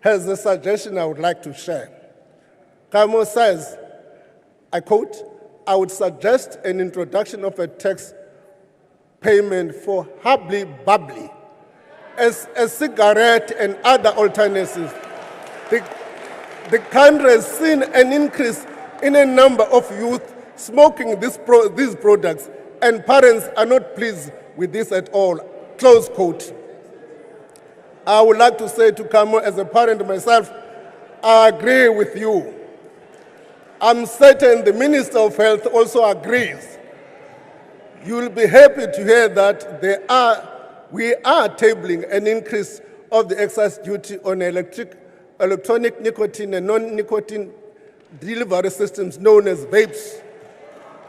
has a suggestion I would like to share. Kamo says, I quote, "I would suggest an introduction of a tax payment for hubbly bubbly as a cigarette and other alternatives. The country has seen an increase in a number of youth smoking these products, and parents are not pleased with this at all." Close quote. I would like to say to Kamo, as a parent myself, I agree with you. I'm certain the Minister of Health also agrees. You will be happy to hear that we are tabling an increase of the excise duty on electronic nicotine and non-nicotine delivery systems known as vapes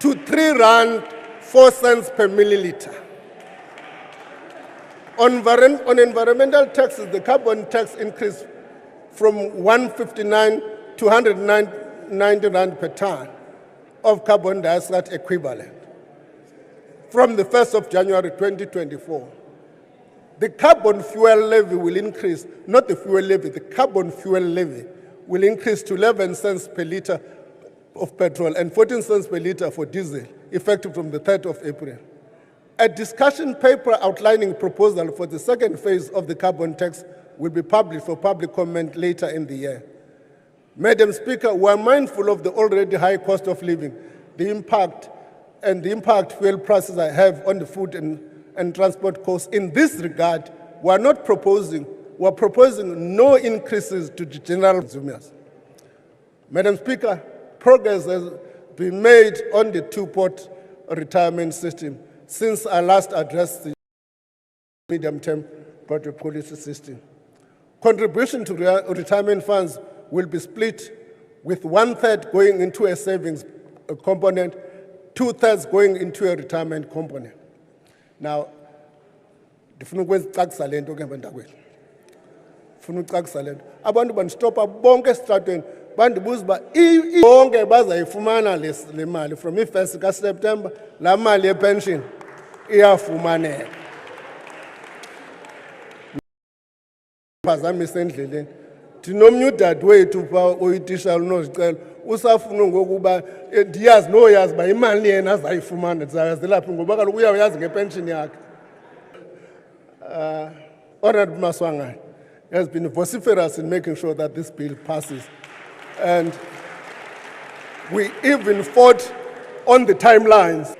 to R3.04 per milliliter. On environmental taxes, the carbon tax increased from 159 to 190 rand per ton of carbon dioxide equivalent from the 1st of January 2024. The carbon fuel levy will increase, not the fuel levy, the carbon fuel levy will increase to 11 cents per litre of petrol and 14 cents per litre for diesel, effective from the 3rd of April. A discussion paper outlining proposal for the second phase of the carbon tax will be published for public comment later in the year. Madam Speaker, we are mindful of the already high cost of living, the impact fuel prices have on the food and transport costs. In this regard, we are proposing no increases to the general consumers. Madam Speaker, progress has been made on the two-pot retirement system since I last addressed the medium-term budget policy system. Contribution to retirement funds will be split with 1/3 going into a savings component, 2/3 going into a retirement component. Now, ndifuna ukuzicacisa le nto ke bantakwethu. Ndifuna ucacisa le nto. Abantu bandistopa bonke esitratweni bandibuza uba bonke bazayifumana le mali from i-1st kaSeptember, laa mali yepension iyafumaneka. Phazamisa endleleni. Ndinomnye udadewethu phaa oyitishala unozicelo usafuna ngokuba ndiyazi noyazi uba imali yena azayifumana ndizayazela phi ngoba kaloku uyawuyazi ngepension yakhe. Honourable Maswangane has been vociferous in making sure that this bill passes. And we even fought on the timelines.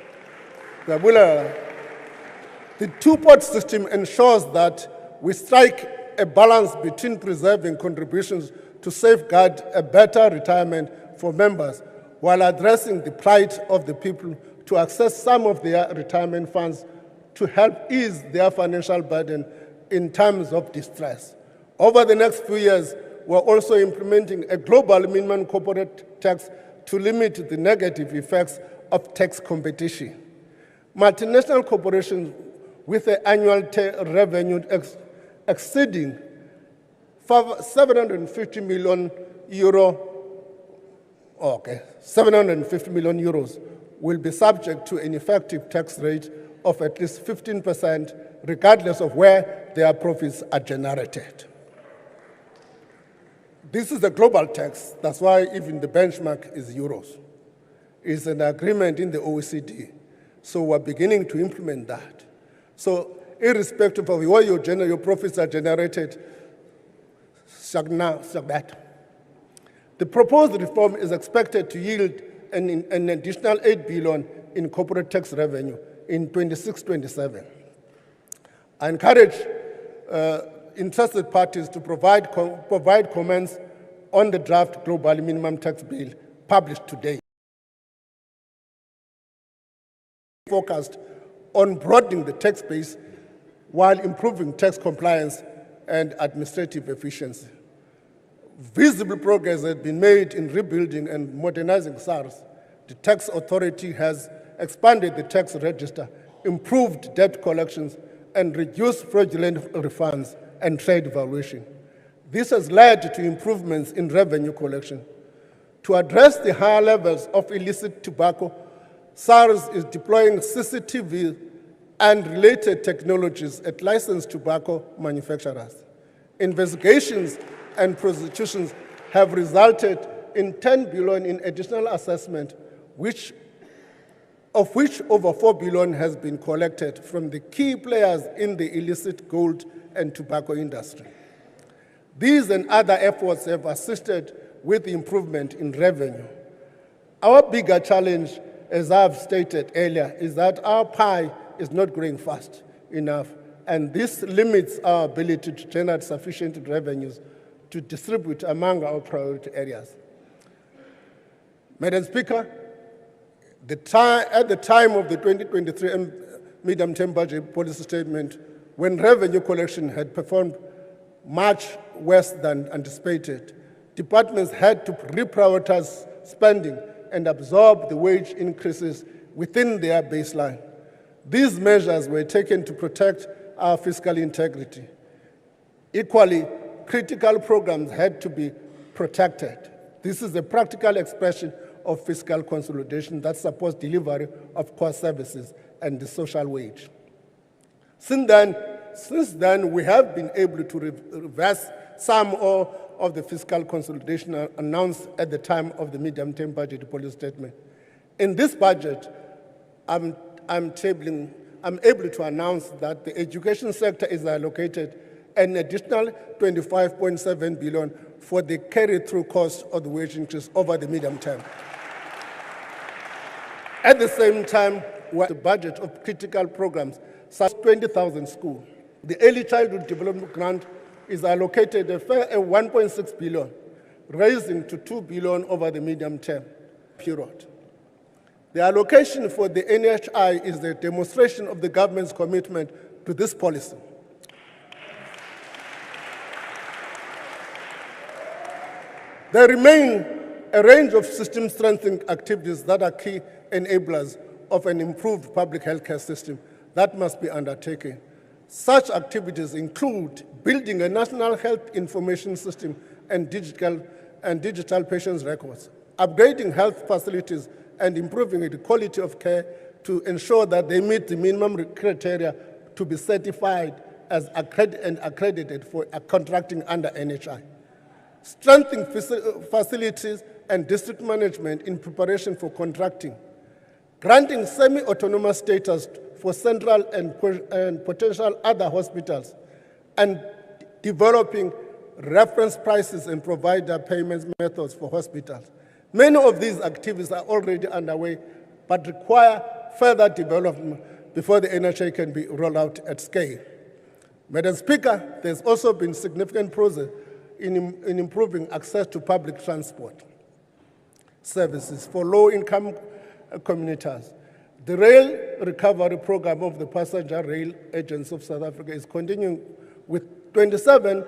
The two-pot system ensures that we strike a balance between preserving contributions to safeguard a better retirement for members while addressing the plight of the people to access some of their retirement funds to help ease their financial burden in times of distress. Over the next few years, we're also implementing a global minimum corporate tax to limit the negative effects of tax competition. Multinational corporations with an annual revenue exceeding 750 million euros will be subject to an effective tax rate of at least 15%, regardless of where their profits are generated. This is a global tax. That's why even the benchmark is euros. It's an agreement in the OECD. So we're beginning to implement that. So irrespective of where your profits are generated, the proposed reform is expected to yield an additional 8 billion in corporate tax revenue in 26-27. I encourage interested parties to provide comments on the draft global minimum tax bill published today. Focused on broadening the tax base while improving tax compliance and administrative efficiency. Visible progress has been made in rebuilding and modernizing SARS. The tax authority has expanded the tax register, improved debt collections, and reduced fraudulent refunds and trade evaluation. This has led to improvements in revenue collection. To address the higher levels of illicit tobacco, SARS is deploying CCTV and related technologies at licensed tobacco manufacturers. Investigations and prosecutions have resulted in 10 billion in additional assessment, of which over 4 billion has been collected from the key players in the illicit gold and tobacco industry. These and other efforts have assisted with the improvement in revenue. Our bigger challenge, as I've stated earlier, is that our pie is not growing fast enough, and this limits our ability to generate sufficient revenues to distribute among our priority areas. Madam Speaker, at the time of the 2023 medium-term budget policy statement, when revenue collection had performed much worse than anticipated, departments had to reprioritize spending and absorb the wage increases within their baseline. These measures were taken to protect our fiscal integrity. Equally, critical programs had to be protected. This is a practical expression of fiscal consolidation that supports delivery of core services and the social wage. Since then, we have been able to reverse some of the fiscal consolidation announced at the time of the medium-term budget policy statement. In this budget, I'm able to announce that the education sector is allocated an additional 25.7 billion for the carry-through cost of the wage increase over the medium term. At the same time, the budget of critical programs, such as 20,000 schools. The Early Childhood Development Grant is allocated a 1.6 billion, raising to 2 billion over the medium term period. The allocation for the NHI is a demonstration of the government's commitment to this policy. There remain a range of system strengthening activities that are key enablers of an improved public healthcare system that must be undertaken. Such activities include building a national health information system and digital patients' records, upgrading health facilities and improving the quality of care to ensure that they meet the minimum criteria to be certified as accredited for contracting under NHI. Strengthening facilities and district management in preparation for contracting. Granting semi-autonomous status for central and potential other hospitals, and developing reference prices and provider payment methods for hospitals. Many of these activities are already underway, but require further development before the NHI can be rolled out at scale. Madam Speaker, there's also been significant progress in improving access to public transport services for low-income communities. The Rail Recovery Program of the Passenger Rail Agents of South Africa is continuing with 27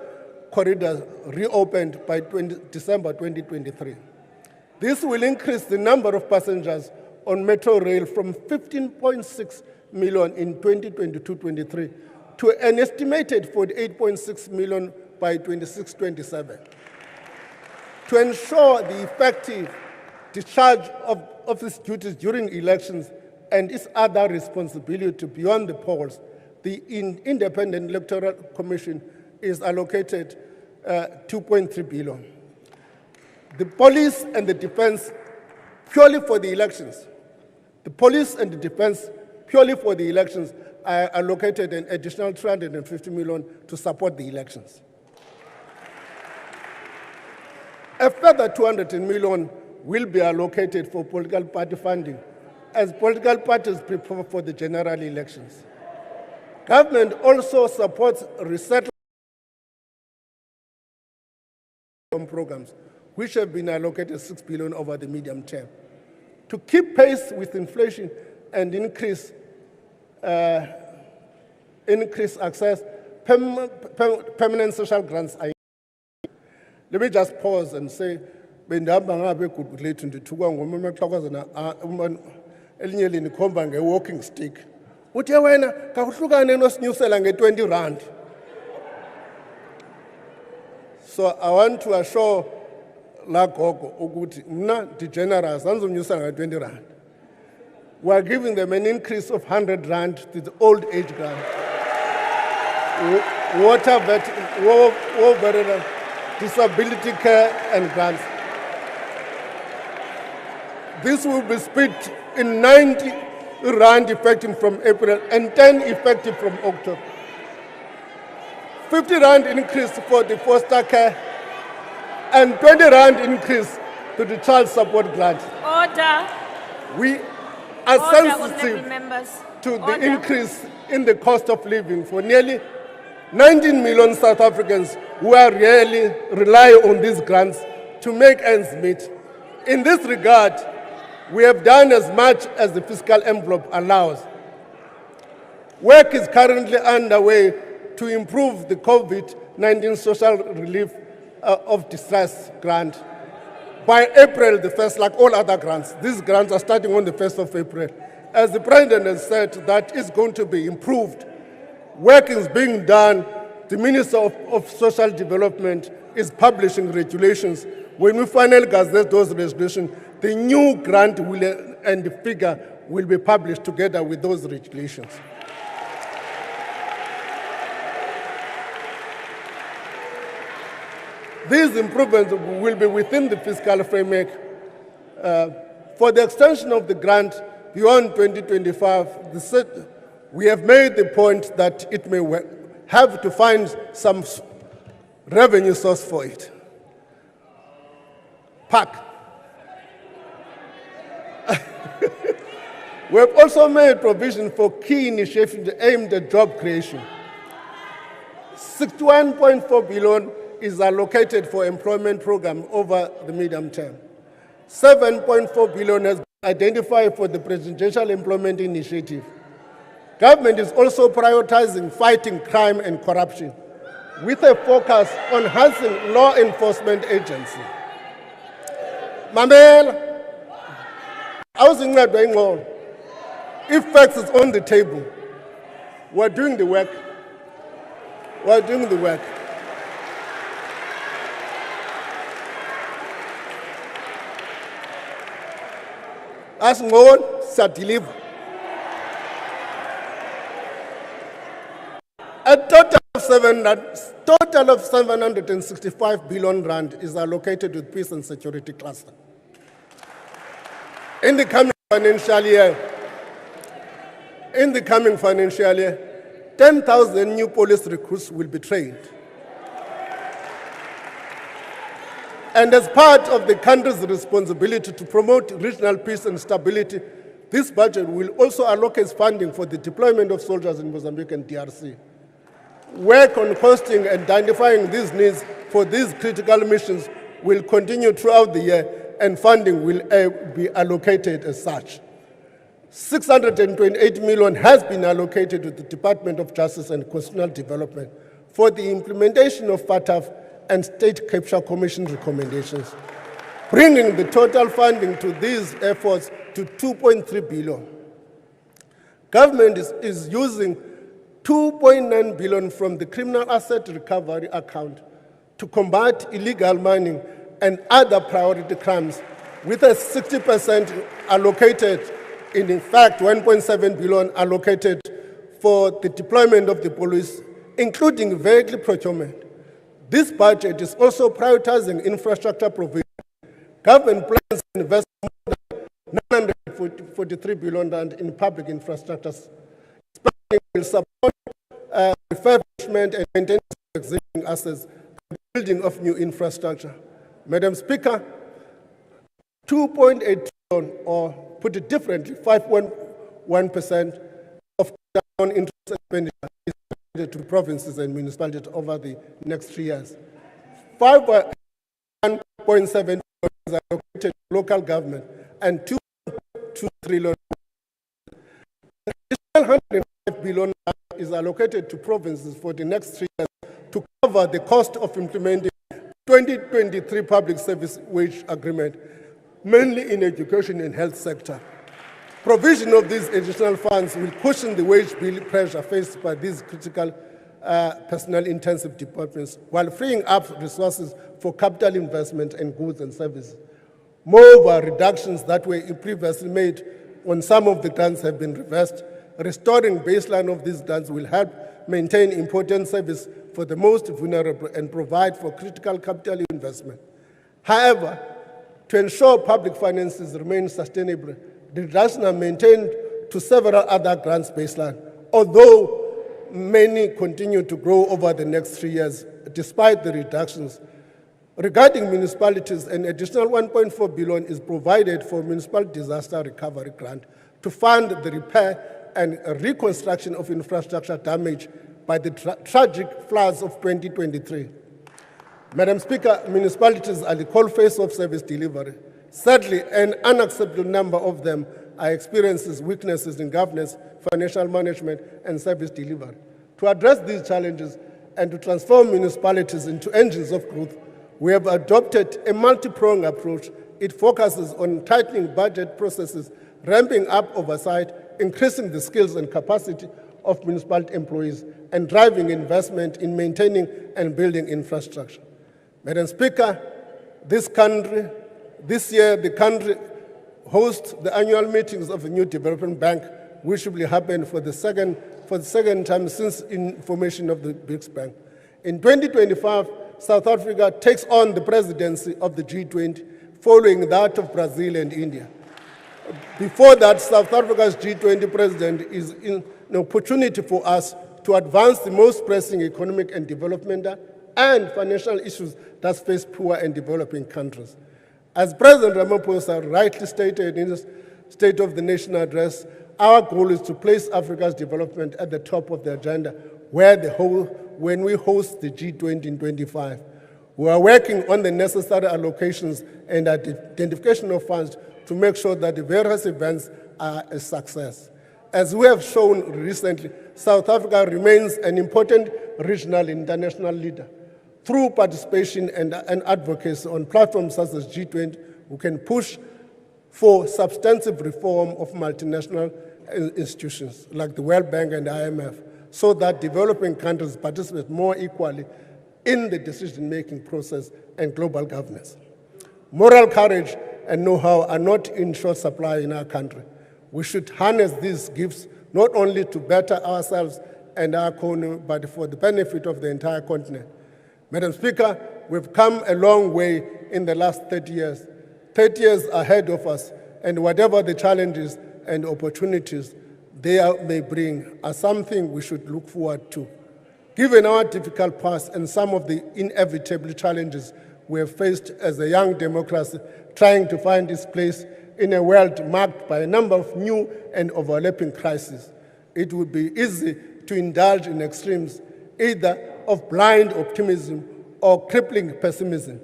corridors reopened by December 2023. This will increase the number of passengers on metro rail from 15.6 million in 2022-23 to an estimated 48.6 million by 26-27. To ensure the effective discharge of office duties during elections and its other responsibility beyond the polls, the Independent Electoral Commission is allocated 2.3 billion. The police and the defense, purely for the elections, are allocated an additional 350 million to support the elections. A further 200 million will be allocated for political party funding as political parties prepare for the general elections. Government also supports resettlement programs, which have been allocated 6 billion over the medium term. To keep pace with inflation and increase access, permanent social grants are. Let me just pause and say, walking stick. Uthi wena kakuhlukane nosinyusela nge-20 rand. So I want to assure la gogo ukuthi mna degenerous anzonyusela nge-20 rand. We are giving them an increase of 100 rand to the old age grant. disability care and grants. This will be split in 90 rand effective from April and 10 effective from October. 50 rand increase for the foster care and 20 rand increase to the child support grant. Order. We are Honourable sensitive members. to the Order. increase in the cost of living for nearly 19 million South Africans who are really rely on these grants to make ends meet. In this regard, we have done as much as the fiscal envelope allows. Work is currently underway to improve the COVID-19 social relief of distress grant. By April the 1st, like all other grants, these grants are starting on the 1st of April. As the President has said, that is going to be improved. Work is being done. The Minister of Social Development is publishing regulations. When we finally gazette those resolutions, the new grant and the figure will be published together with those regulations. These improvements will be within the fiscal framework. For the extension of the grant beyond 2025, we have made the point that it may have to find some revenue source for it. PAC. We have also made provision for key initiatives aimed at job creation. 61.4 billion is allocated for employment program over the medium term. 7.4 billion has been identified for the Presidential Employment Initiative. Government is also prioritizing fighting crime and corruption with a focus on enhancing law enforcement agency. Mamela, I was in that going on. If facts is on the table, we're doing the work. We're doing the work. As known, shall deliver. A total of 765 billion rand is allocated to peace and security cluster. In the coming financial year, 10,000 new police recruits will be trained. And as part of the country's responsibility to promote regional peace and stability, this budget will also allocate funding for the deployment of soldiers in Mozambique and DRC. Work on costing and identifying these needs for these critical missions will continue throughout the year, and funding will be allocated as such. 628 million has been allocated to the Department of Justice and Constitutional Development for the implementation of FATF and State Capture Commission recommendations, bringing the total funding to these efforts to 2.3 billion. Government is using 2.9 billion from the Criminal Asset Recovery account to combat illegal mining and other priority crimes, with a 60% allocated, in fact 1.7 billion allocated for the deployment of the police, including vehicle procurement. This budget is also prioritizing infrastructure provision. Government plans to invest more than 943 billion rand in public infrastructure. Spending will support refurbishment and maintenance of existing assets, the building of new infrastructure. Madam Speaker, 2.8 trillion, or put it differently, 5.1% of interest expenditure is to provinces and municipalities over the next 3 years. 5.1.7 billion is allocated to local government and 2.2 trillion. Additional 105 billion is allocated to provinces for the next 3 years to cover the cost of implementing 2023 public service wage agreement, mainly in education and health sector. Provision of these additional funds will cushion the wage bill pressure faced by these critical personnel-intensive departments, while freeing up resources for capital investment and goods and services. Moreover, reductions that were previously made on some of the grants have been reversed. Restoring baseline of these grants will help maintain important service for the most vulnerable and provide for critical capital investment. However, to ensure public finances remain sustainable, the reductions are maintained to several other grants baseline, although many continue to grow over the next 3 years, despite the reductions. Regarding municipalities, an additional 1.4 billion is provided for municipal disaster recovery grant to fund the repair and reconstruction of infrastructure damage by the tragic floods of 2023. Madam Speaker, municipalities are the cold face of service delivery. Sadly, an unacceptable number of them are experiencing weaknesses in governance, financial management, and service delivery. To address these challenges and to transform municipalities into engines of growth, we have adopted a multi-pronged approach. It focuses on tightening budget processes, ramping up oversight, increasing the skills and capacity of municipal employees, and driving investment in maintaining and building infrastructure. Madam Speaker, this year the country hosts the annual meetings of the New Development Bank, which will happen for the second time since formation of the BRICS Bank. In 2025, South Africa takes on the presidency of the G20, following that of Brazil and India. Before that, South Africa's G20 president is an opportunity for us to advance the most pressing economic and developmental and financial issues that face poor and developing countries. As President Ramaphosa rightly stated in his State of the Nation address, our goal is to place Africa's development at the top of the agenda when we host the G20 in 25. We are working on the necessary allocations and identification of funds to make sure that the various events are a success. As we have shown recently, South Africa remains an important regional and international leader. Through participation and advocacy on platforms such as G20, we can push for substantive reform of multinational institutions like the World Bank and IMF, so that developing countries participate more equally in the decision-making process and global governance. Moral courage and know-how are not in short supply in our country. We should harness these gifts not only to better ourselves and our economy, but for the benefit of the entire continent. Madam Speaker, we've come a long way in the last 30 years. 30 years ahead of us, and whatever the challenges and opportunities they may bring are something we should look forward to. Given our difficult past and some of the inevitable challenges we have faced as a young democracy trying to find its place in a world marked by a number of new and overlapping crises, it would be easy to indulge in extremes, either of blind optimism or crippling pessimism.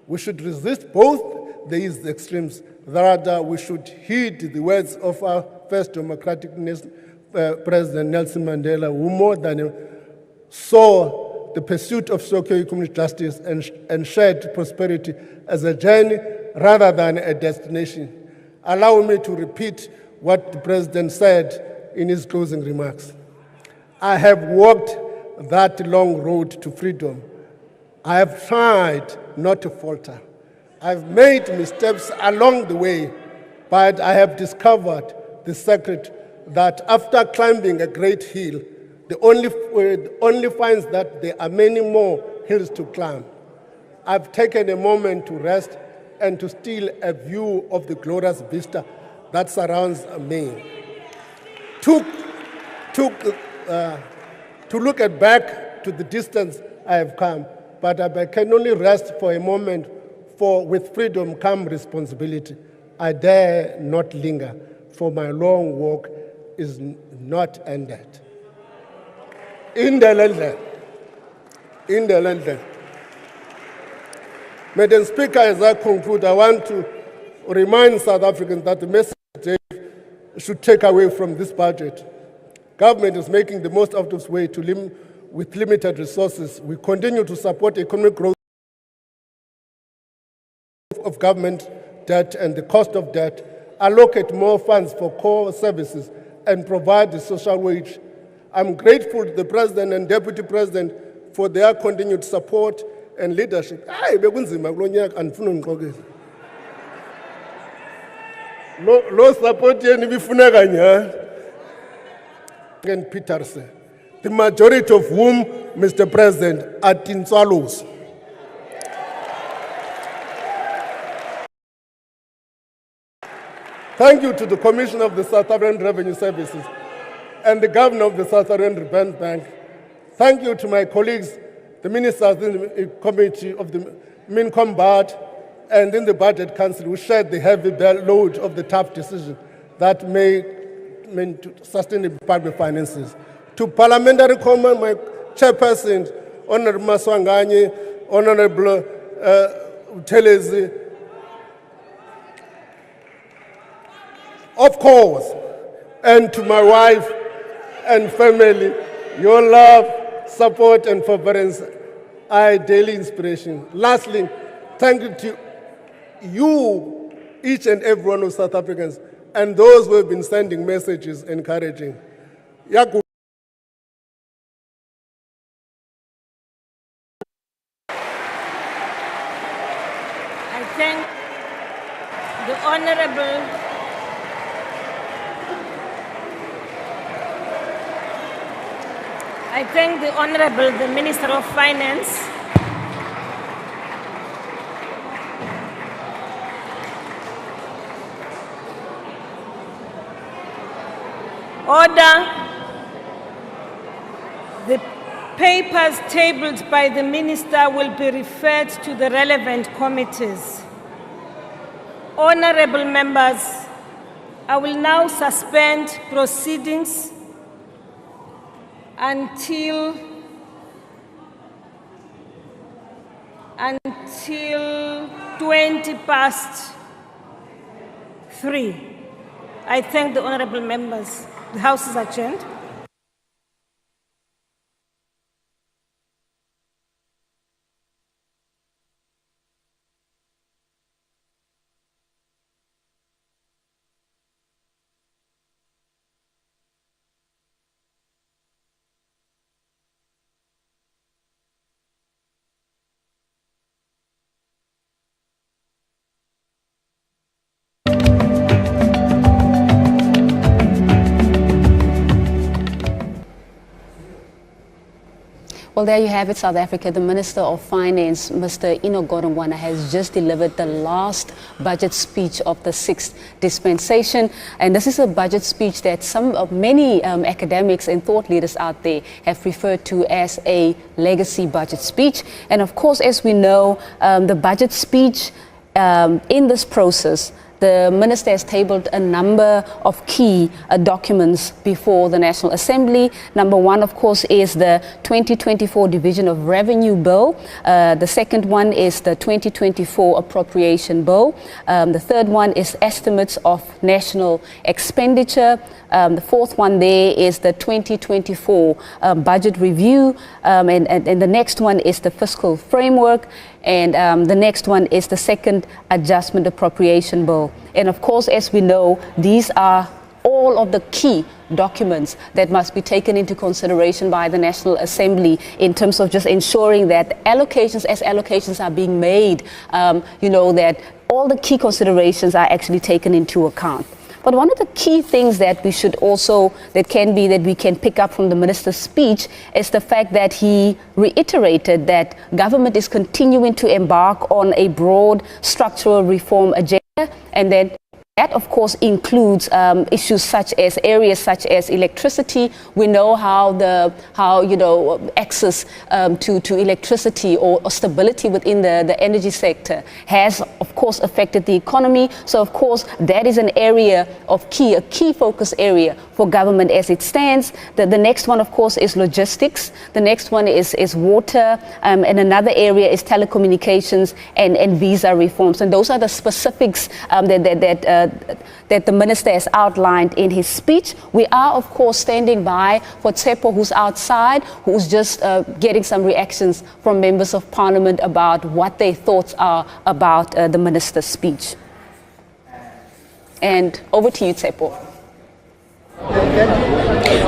We should resist both these extremes. Rather, we should heed the words of our first democratic President Nelson Mandela, who more than saw the pursuit of socio-economic justice and shared prosperity as a journey rather than a destination. Allow me to repeat what the President said in his closing remarks. I have walked that long road to freedom. I have tried not to falter. I've made missteps along the way, but I have discovered the secret that after climbing a great hill, the only finds that there are many more hills to climb. I've taken a moment to rest and to steal a view of the glorious vista that surrounds me. To look back to the distance I have come, but I can only rest for a moment, for with freedom comes responsibility. I dare not linger, for my long walk is not ended. In the land. Madam Speaker, as I conclude, I want to remind South Africans that the message they should take away from this budget. Government is making the most out of its way with limited resources. We continue to support economic growth of government debt and the cost of debt, allocate more funds for core services, and provide the social wage. I'm grateful to the President and Deputy President for their continued support and leadership. Lo support yeni bifuneka nya. Peterson. the majority of whom, Mr. President, are Tinswalos. Thank you to the Commissioner of the South African Revenue Services and the Governor of the South African Reserve Bank. Thank you to my colleagues, the ministers in the committee of the Mincom Board and in the Budget Council who shared the heavy load of the tough decision that may to sustain the public finances. To Parliamentary Common, my chairperson, Honorable Maswanganye, Honorable Telezi, of course, and to my wife and family, your love, support, and forbearance are daily inspiration. Lastly, thank you to you, each and every one of South Africans, and those who have been sending messages encouraging. I thank the Honorable the Minister of Finance. Order. The papers tabled by the Minister will be referred to the relevant committees. Honorable members, I will now suspend proceedings until 3:20. I thank the honorable members. The House is adjourned. Well, there you have it, South Africa. The Minister of Finance, Mr. Enoch Godongwana, has just delivered the last budget speech of the 6th dispensation. And this is a budget speech that many academics and thought leaders out there have referred to as a legacy budget speech. And of course, as we know, the budget speech in this process, the Minister has tabled a number of key documents before the National Assembly. Number one, of course, is the 2024 Division of Revenue Bill. The second one is the 2024 Appropriation Bill. The third one is estimates of national expenditure. The fourth one there is the 2024 budget review. And the next one is the fiscal framework. And the next one is the second adjustment appropriation bill. And of course, as we know, these are all of the key documents that must be taken into consideration by the National Assembly in terms of just ensuring that allocations are being made, that all the key considerations are actually taken into account. But one of the key things that we can pick up from the minister's speech is the fact that he reiterated that government is continuing to embark on a broad structural reform agenda, and that of course includes issues such as electricity. We know how access to electricity or stability within the energy sector has of course affected the economy. So of course that is an area of a key focus area for government as it stands. The next one of course is logistics. The next one is water, and another area is telecommunications and visa reforms. And those are the specifics that the minister has outlined in his speech. We are, of course, standing by for Tsepo, who's outside, who's just getting some reactions from members of parliament about what their thoughts are about the minister's speech. And over to you, Tsepo.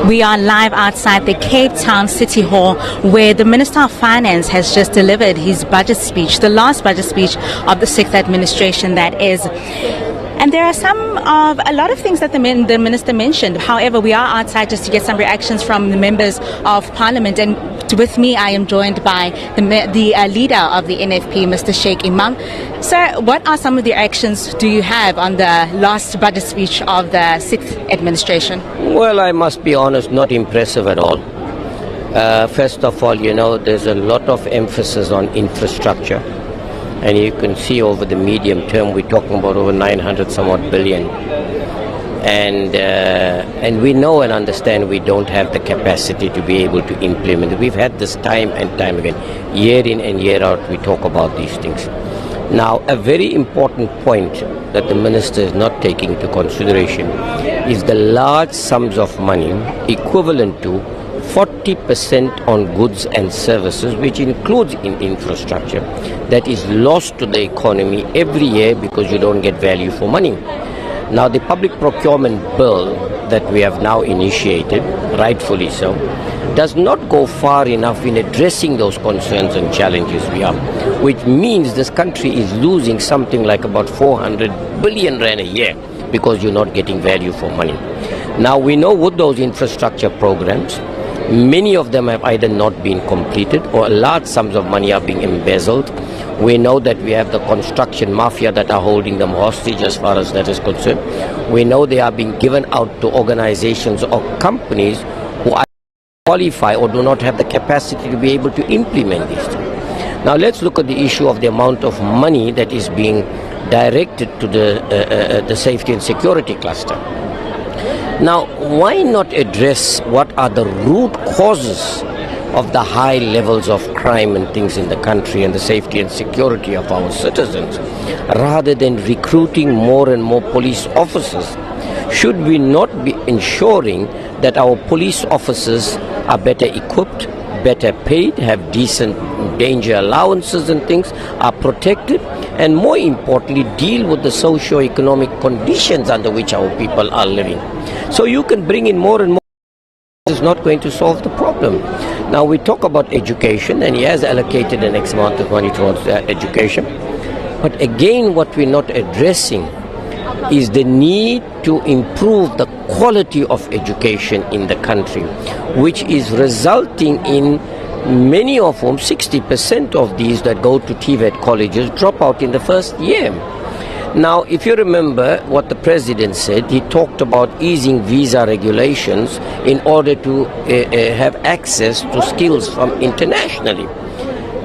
We are live outside the Cape Town City Hall, where the Minister of Finance has just delivered his budget speech, the last budget speech of the 6th administration, that is. And there are a lot of things that the minister mentioned. However, we are outside just to get some reactions from the members of parliament. And with me, I am joined by the leader of the NFP, Mr. Sheikh Imam. Sir, what are some of the reactions do you have on the last budget speech of the 6th administration? Well, I must be honest, not impressive at all. First of all, there's a lot of emphasis on infrastructure. And you can see over the medium term, we're talking about over 900 somewhat billion. And we know and understand we don't have the capacity to be able to implement it. We've had this time and time again. Year in and year out, we talk about these things. Now, a very important point that the minister is not taking into consideration is the large sums of money equivalent to 40% on goods and services, which includes in infrastructure, that is lost to the economy every year because you don't get value for money. Now, the public procurement bill that we have now initiated, rightfully so, does not go far enough in addressing those concerns and challenges we have, which means this country is losing something like about 400 billion rand a year because you're not getting value for money. Now, we know with those infrastructure programs, many of them have either not been completed or large sums of money are being embezzled. We know that we have the construction mafia that are holding them hostage as far as that is concerned. We know they are being given out to organizations or companies who are qualify or do not have the capacity to be able to implement these things. Now let's look at the issue of the amount of money that is being directed to the safety and security cluster. Now, why not address what are the root causes of the high levels of crime and things in the country and the safety and security of our citizens, rather than recruiting more and more police officers? Should we not be ensuring that our police officers are better equipped, better paid, have decent danger allowances and things, are protected, and more importantly, deal with the socio-economic conditions under which our people are living? So you can bring in more and more. It's not going to solve the problem. Now we talk about education, and he has allocated an X amount of money towards education. But again, what we're not addressing is the need to improve the quality of education in the country, which is resulting in many of whom, 60% of these that go to TVET colleges, drop out in the first year. Now, if you remember what the president said, he talked about easing visa regulations in order to have access to skills from internationally.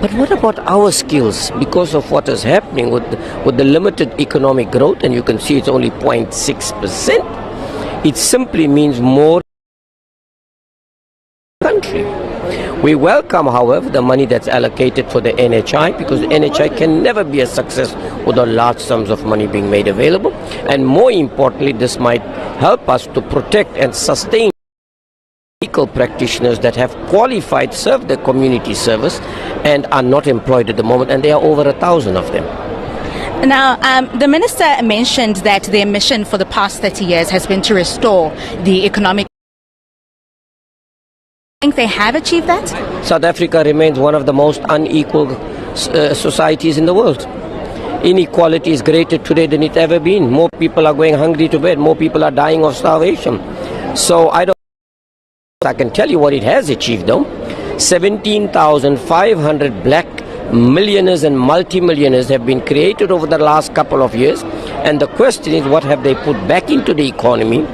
But what about our skills? Because of what is happening with the limited economic growth, and you can see it's only 0.6%, it simply means more country. We welcome, however, the money that's allocated for the NHI, because the NHI can never be a success without large sums of money being made available. And more importantly, this might help us to protect and sustain medical practitioners that have qualified, served the community service, and are not employed at the moment, and there are over 1,000 of them. Now, the minister mentioned that their mission for the past 30 years has been to restore the economic. Think they have achieved that? South Africa remains one of the most unequal societies in the world. Inequality is greater today than it ever been. More people are going hungry to bed. More people are dying of starvation. So I can tell you what it has achieved though. 17,500 black millionaires and multimillionaires have been created over the last couple of years. And the question is, what have they put back into the economy?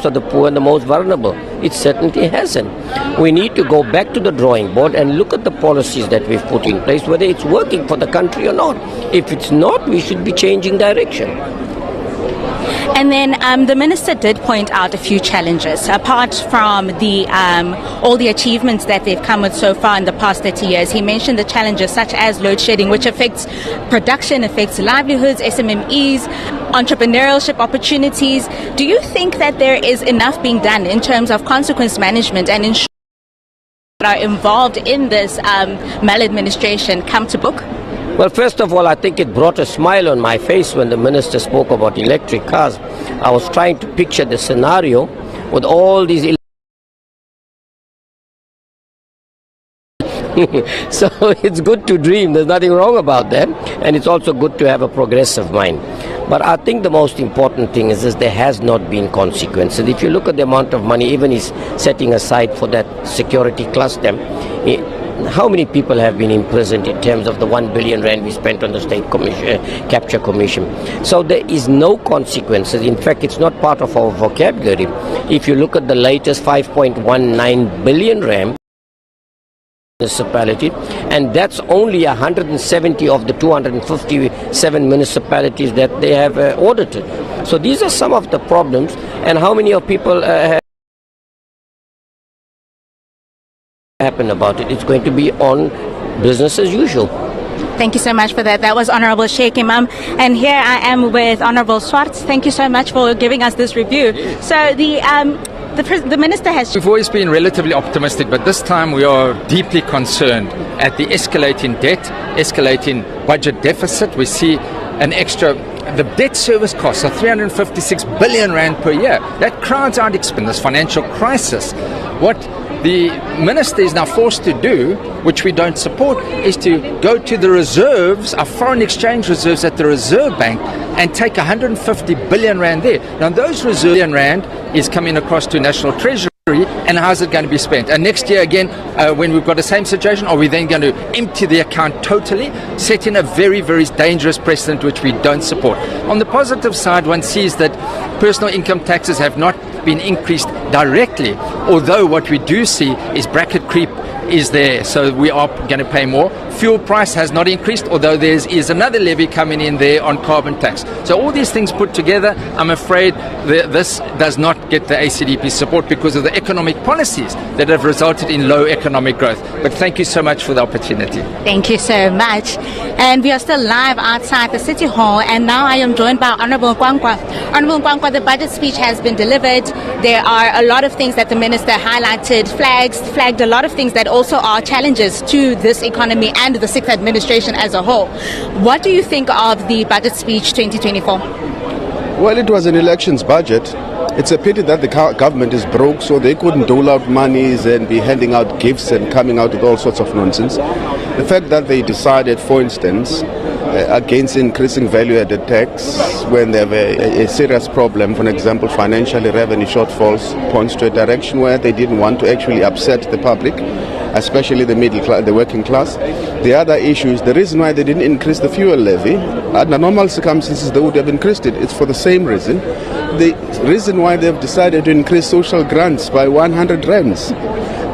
Of the poor and the most vulnerable. It certainly hasn't. We need to go back to the drawing board and look at the policies that we've put in place, whether it's working for the country or not. If it's not, we should be changing direction. And then the minister did point out a few challenges. Apart from the all the achievements that they've come with so far in the past 30 years, he mentioned the challenges such as load shedding, which affects production, affects livelihoods, SMMEs, entrepreneurship opportunities. Do you think that there is enough being done in terms of consequence management and ensuring that are involved in this maladministration come to book? Well, first of all, I think it brought a smile on my face when the minister spoke about electric cars. I was trying to picture the scenario with all these so it's good to dream. There's nothing wrong about that. And it's also good to have a progressive mind. But I think the most important thing is there has not been consequences. If you look at the amount of money, even he's setting aside for that security cluster, how many people have been imprisoned in terms of the 1 billion rand we spent on the state capture commission? So there is no consequences. In fact, it's not part of our vocabulary. If you look at the latest 5.19 billion rand municipality, and that's only 170 of the 257 municipalities that they have audited. So these are some of the problems, and how many of people have happen about it. It's going to be on business as usual. Thank you so much for that. That was Honorable Sheikh Imam. And here I am with Honorable Swartz. Thank you so much for giving us this review. So the Minister has... We've always been relatively optimistic, but this time we are deeply concerned at the escalating debt, escalating budget deficit. We see an extra... The debt service costs are 356 billion rand per year. That crowds out this financial crisis. What the Minister is now forced to do, which we don't support, is to go to the reserves, our foreign exchange reserves at the Reserve Bank, and take 150 billion rand there. Now those reserve billion rand is coming across to National Treasury, and how's it going to be spent? And next year again, when we've got the same situation, are we then going to empty the account totally, setting a very, very dangerous precedent which we don't support? On the positive side, one sees that personal income taxes have not been increased directly, although what we do see is bracket creep is there, so we are going to pay more. Fuel price has not increased, although there is another levy coming in there on carbon tax. So all these things put together, I'm afraid this does not get the ACDP support because of the economic policies that have resulted in low economic growth. But thank you so much for the opportunity. Thank you so much. And we are still live outside the City Hall, and now I am joined by Honorable Nkwankwa. Honorable Nkwankwa, the budget speech has been delivered. There are a lot of things that the Minister highlighted, flagged a lot of things that also are challenges to this economy and the sixth administration as a whole. What do you think of the budget speech 2024? Well, it was an elections budget. It's a pity that the government is broke, so they couldn't dole out monies and be handing out gifts and coming out with all sorts of nonsense. The fact that they decided, for instance, against increasing value-added tax when they have a serious problem, for example, financially revenue shortfalls, points to a direction where they didn't want to actually upset the public, especially the middle class, the working class. The other issue is the reason why they didn't increase the fuel levy. Under normal circumstances, they would have increased it. It's for the same reason. The reason why they've decided to increase social grants by 100 rands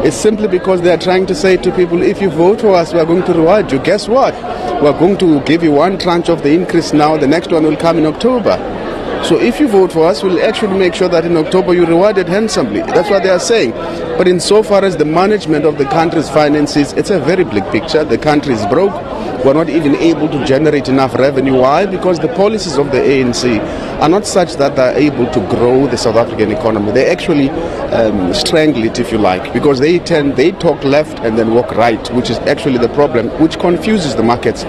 is simply because they are trying to say to people, if you vote for us, we are going to reward you. Guess what? We are going to give you one tranche of the increase now. The next one will come in October. So if you vote for us, we'll actually make sure that in October you're rewarded handsomely. That's what they are saying. But insofar as the management of the country's finances, it's a very bleak picture. The country is broke. We're not even able to generate enough revenue. Why? Because the policies of the ANC are not such that they're able to grow the South African economy. They actually strangle it, if you like, because they talk left and then walk right, which is actually the problem, which confuses the markets.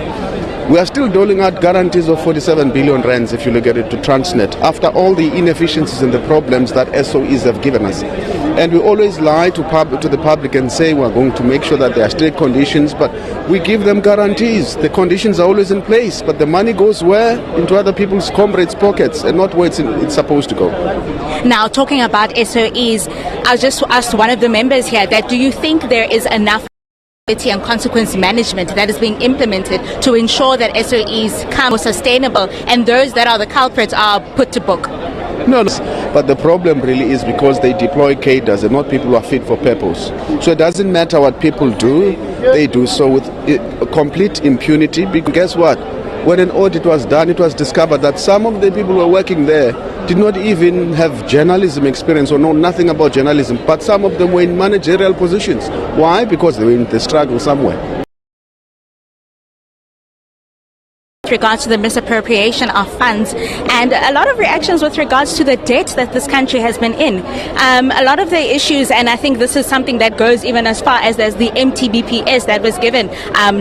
We are still doling out guarantees of 47 billion rands, if you look at it, to Transnet, after all the inefficiencies and the problems that SOEs have given us. And we always lie to the public and say we're going to make sure that there are state conditions, but we give them guarantees. The conditions are always in place, but the money goes where? Into other people's comrades' pockets and not where it's supposed to go. Now, talking about SOEs, I just asked one of the members here that do you think there is enough and consequence management that is being implemented to ensure that SOEs become more sustainable and those that are the culprits are put to book? No, but the problem really is because they deploy cadres and not people who are fit for purpose. So it doesn't matter what people do, they do so with complete impunity. Because guess what? When an audit was done, it was discovered that some of the people who were working there did not even have journalism experience or know nothing about journalism, but some of them were in managerial positions. Why? Because they were in the struggle somewhere. with regards to the misappropriation of funds and a lot of reactions with regards to the debt that this country has been in. A lot of the issues, and I think this is something that goes even as far as there's the MTBPS that was given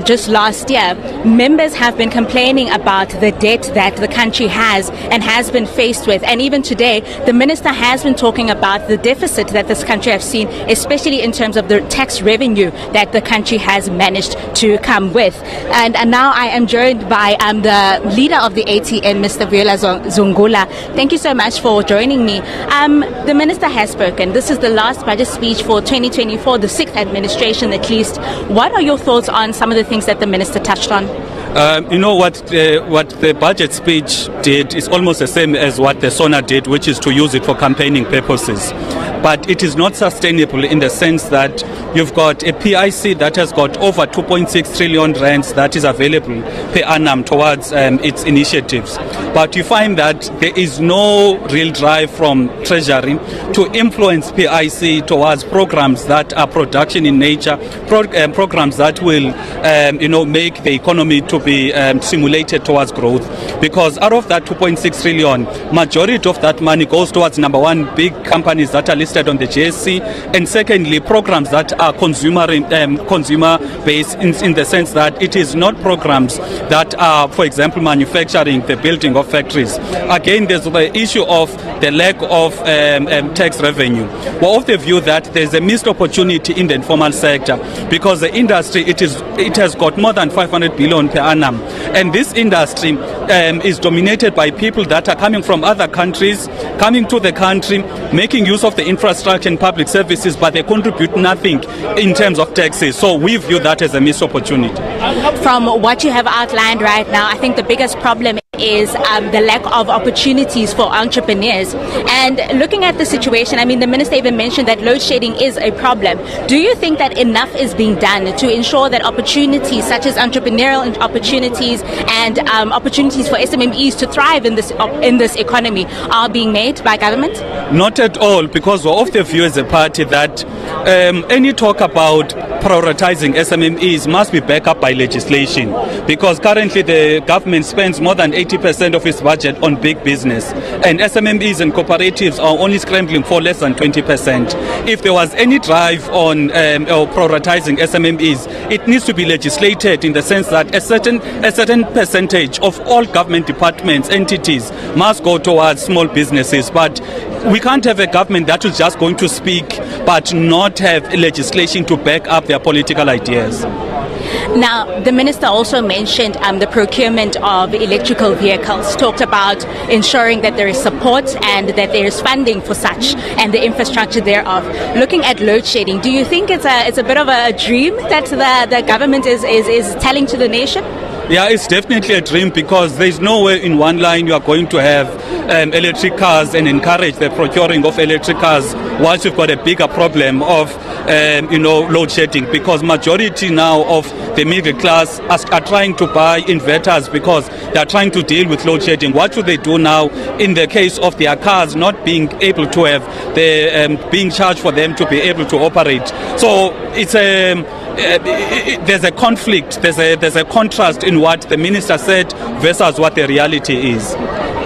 just last year. Members have been complaining about the debt that the country has and has been faced with. And even today, the minister has been talking about the deficit that this country has seen, especially in terms of the tax revenue that the country has managed to come with. And now I am joined by the leader of the ATM, Mr. Viola Zungula. Thank you so much for joining me. The minister has spoken. This is the last budget speech for 2024, the sixth administration at least. What are your thoughts on some of the things that the minister touched on? You know what the budget speech did is almost the same as what the SONA did, which is to use it for campaigning purposes. But it is not sustainable in the sense that you've got a PIC that has got over 2.6 trillion rands that is available per annum towards its initiatives. But you find that there is no real drive from Treasury to influence PIC towards programs that are production in nature, programs that will make the economy to be stimulated towards growth. Because out of that 2.6 trillion, majority of that money goes towards, number one, big companies that are listed on the JSE, and secondly, programs that are consumer based in the sense that it is not programs that are, for example, manufacturing, the building of factories. Again, there's the issue of the lack of tax revenue. We're of the view that there's a missed opportunity in the informal sector because the industry, it has got more than 500 billion per annum, and this industry is dominated by people that are coming from other countries, coming to the country, making use of the infrastructure and public services, but they contribute nothing in terms of taxes. So we view that as a missed opportunity. From what you have outlined right now, I think the biggest problem is the lack of opportunities for entrepreneurs. And looking at the situation, I mean, the minister even mentioned that load shedding is a problem. Do you think that enough is being done to ensure that opportunities such as entrepreneurial opportunities and opportunities for SMMEs to thrive in this economy are being made by government? Not at all, because we're of the view as a party that any talk about prioritizing SMMEs must be backed up by legislation, because currently the government spends more than 80% of its budget on big business, and SMMEs and cooperatives are only scrambling for less than 20%. If there was any drive on prioritizing SMMEs, it needs to be legislated in the sense that a certain percentage of all government departments, entities must go towards small businesses. But we can't have a government that is just going to speak but not have legislation to back up their political ideas. Now, the minister also mentioned the procurement of electrical vehicles, talked about ensuring that there is support and that there is funding for such and the infrastructure thereof. Looking at load shedding, do you think it's a bit of a dream that the government is telling to the nation? Yeah, it's definitely a dream, because there's nowhere in one line you are going to have electric cars and encourage the procuring of electric cars whilst you've got a bigger problem of load shedding, because majority now of the middle class are trying to buy inverters because they are trying to deal with load shedding. What should they do now in the case of their cars not being able to have being charged for them to be able to operate? So it's there's a conflict, there's a contrast in what the minister said versus what the reality is.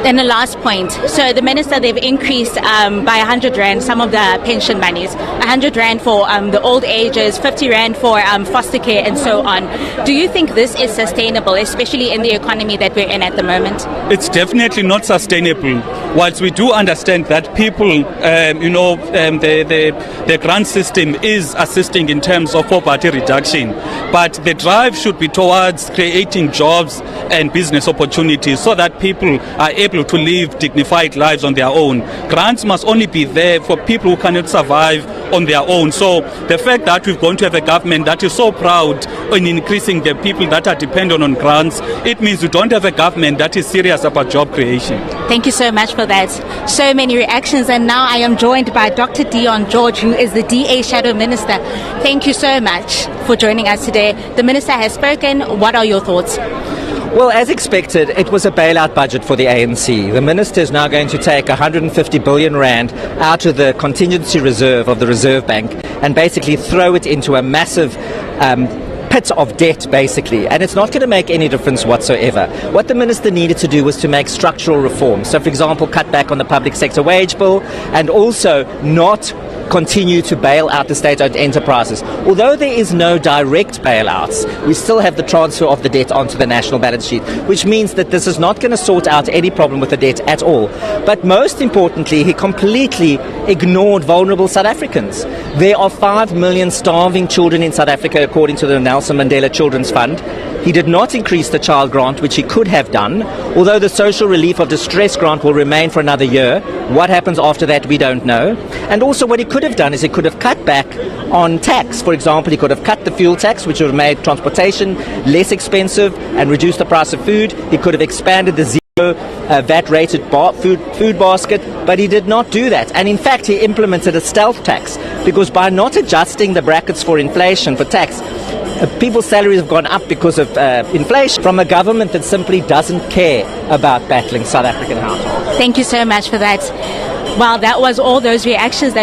Then the last point. So the minister, they've increased by 100 rand some of the pension monies, 100 rand for the old ages, 50 rand for foster care and so on. Do you think this is sustainable, especially in the economy that we're in at the moment? It's definitely not sustainable. Whilst we do understand that people, the grant system is assisting in terms of poverty reduction, but the drive should be towards creating jobs and business opportunities so that people are able to live dignified lives on their own. Grants must only be there for people who cannot survive on their own. So the fact that we're going to have a government that is so proud in increasing the people that are dependent on grants, it means we don't have a government that is serious about job creation. Thank you so much for that. So many reactions, and now I am joined by Dr. Dion George, who is the DA Shadow Minister. Thank you so much for joining us today. The Minister has spoken. What are your thoughts? Well, as expected, it was a bailout budget for the ANC. The minister is now going to take 150 billion rand out of the contingency reserve of the Reserve Bank and basically throw it into a massive pit of debt, basically, and it's not going to make any difference whatsoever. What the minister needed to do was to make structural reforms. So, for example, cut back on the public sector wage bill, and also not continue to bail out the state-owned enterprises. Although there is no direct bailouts, we still have the transfer of the debt onto the national balance sheet, which means that this is not going to sort out any problem with the debt at all. But most importantly, he completely ignored vulnerable South Africans. There are 5 million starving children in South Africa, according to the Nelson Mandela Children's Fund. He did not increase the child grant, which he could have done, although the social relief of distress grant will remain for another year. What happens after that, we don't know. And also what he could have done is he could have cut back on tax. For example, he could have cut the fuel tax, which would have made transportation less expensive and reduced the price of food. He could have expanded the VAT-rated food basket, but he did not do that. And in fact, he implemented a stealth tax, because by not adjusting the brackets for inflation, for tax, people's salaries have gone up because of inflation, from a government that simply doesn't care about battling South African households. Thank you so much for that. Well, that was all those reactions that